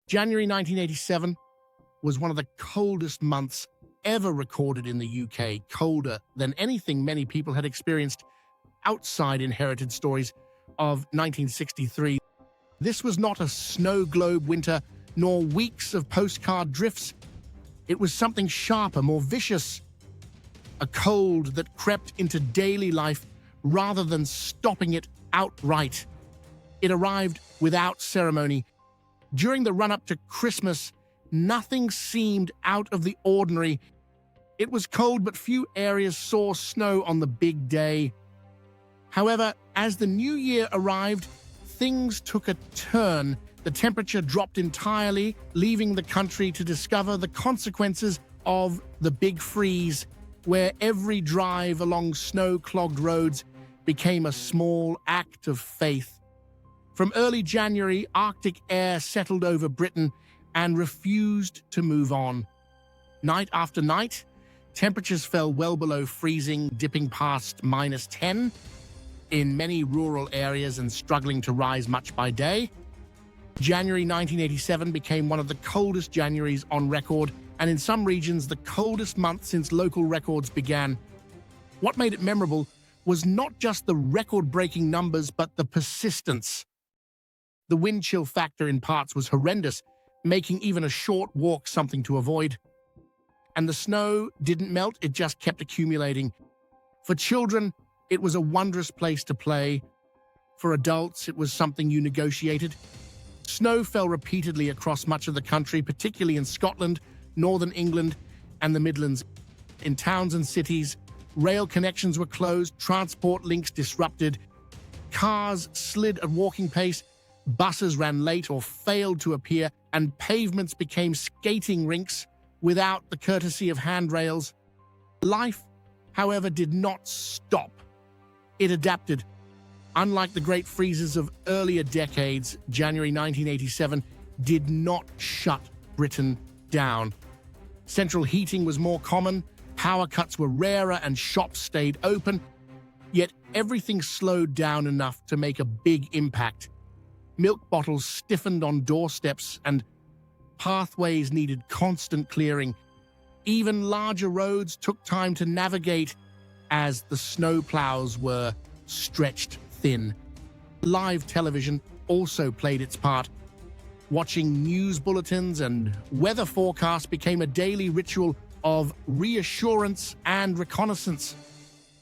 January 1987 was one of the coldest months ever recorded in the UK, colder than anything many people had experienced outside inherited stories of 1963. This was not a snow globe winter, nor weeks of postcard drifts. It was something sharper, more vicious, a cold that crept into daily life rather than stopping it outright. It arrived without ceremony. During the run-up to Christmas, nothing seemed out of the ordinary. It was cold, but few areas saw snow on the big day. However, as the new year arrived, things took a turn. The temperature dropped entirely, leaving the country to discover the consequences of the big freeze, where every drive along snow-clogged roads became a small act of faith. From early January, Arctic air settled over Britain and refused to move on. Night after night, temperatures fell well below freezing, dipping past -10 in many rural areas and struggling to rise much by day. January 1987 became one of the coldest Januaries on record, and in some regions, the coldest month since local records began. What made it memorable was not just the record-breaking numbers, but the persistence. The wind chill factor in parts was horrendous, making even a short walk something to avoid. And the snow didn't melt, it just kept accumulating. For children, it was a wondrous place to play. For adults, it was something you negotiated. Snow fell repeatedly across much of the country, particularly in Scotland, northern England, and the Midlands. In towns and cities, rail connections were closed, transport links disrupted, cars slid at walking pace, buses ran late or failed to appear, and pavements became skating rinks without the courtesy of handrails. Life, however, did not stop. It adapted. Unlike the great freezes of earlier decades, January 1987 did not shut Britain down. Central heating was more common, power cuts were rarer, and shops stayed open. Yet everything slowed down enough to make a big impact. Milk bottles stiffened on doorsteps, and pathways needed constant clearing. Even larger roads took time to navigate as the snowplows were stretched thin. Live television also played its part. Watching news bulletins and weather forecasts became a daily ritual of reassurance and reconnaissance.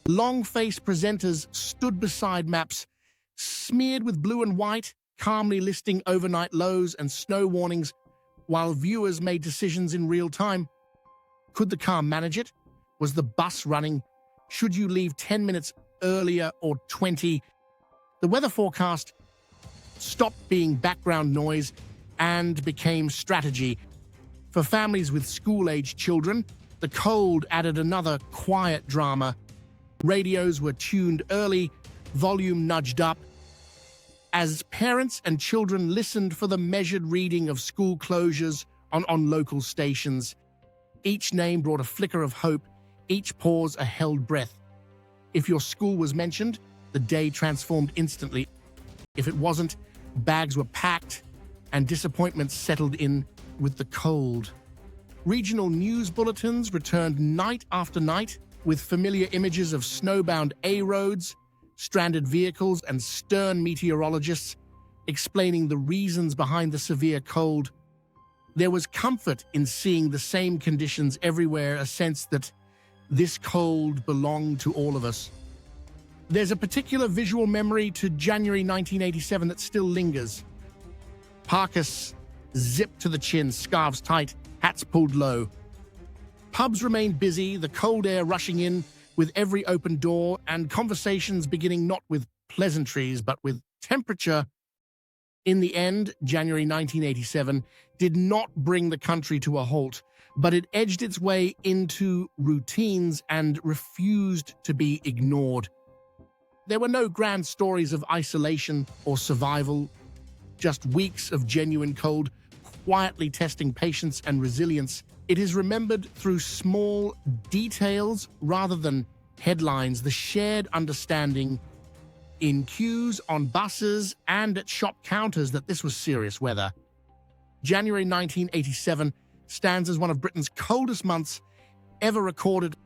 Long-faced presenters stood beside maps, smeared with blue and white, calmly listing overnight lows and snow warnings, while viewers made decisions in real time. Could the car manage it? Was the bus running? Should you leave 10 minutes earlier or 20? The weather forecast stopped being background noise and became strategy. For families with school-aged children, the cold added another quiet drama. Radios were tuned early, volume nudged up, as parents and children listened for the measured reading of school closures on local stations. Each name brought a flicker of hope, each pause a held breath. If your school was mentioned, the day transformed instantly. If it wasn't, bags were packed and disappointment settled in with the cold. Regional news bulletins returned night after night with familiar images of snowbound A-roads, stranded vehicles, and stern meteorologists explaining the reasons behind the severe cold. There was comfort in seeing the same conditions everywhere, a sense that this cold belonged to all of us. There's a particular visual memory to January 1987 that still lingers. Parkas zipped to the chin, scarves tight, hats pulled low. Pubs remained busy, the cold air rushing in with every open door, and conversations beginning not with pleasantries but with temperature. In the end, January 1987 did not bring the country to a halt, but it edged its way into routines and refused to be ignored. There were no grand stories of isolation or survival, just weeks of genuine cold, quietly testing patience and resilience. It is remembered through small details rather than headlines, the shared understanding in queues, on buses, and at shop counters that this was serious weather. January 1987 stands as one of Britain's coldest months ever recorded,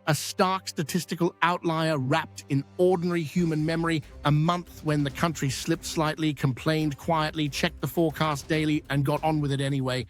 a stark statistical outlier wrapped in ordinary human memory, a month when the country slipped slightly, complained quietly, checked the forecast daily, and got on with it anyway.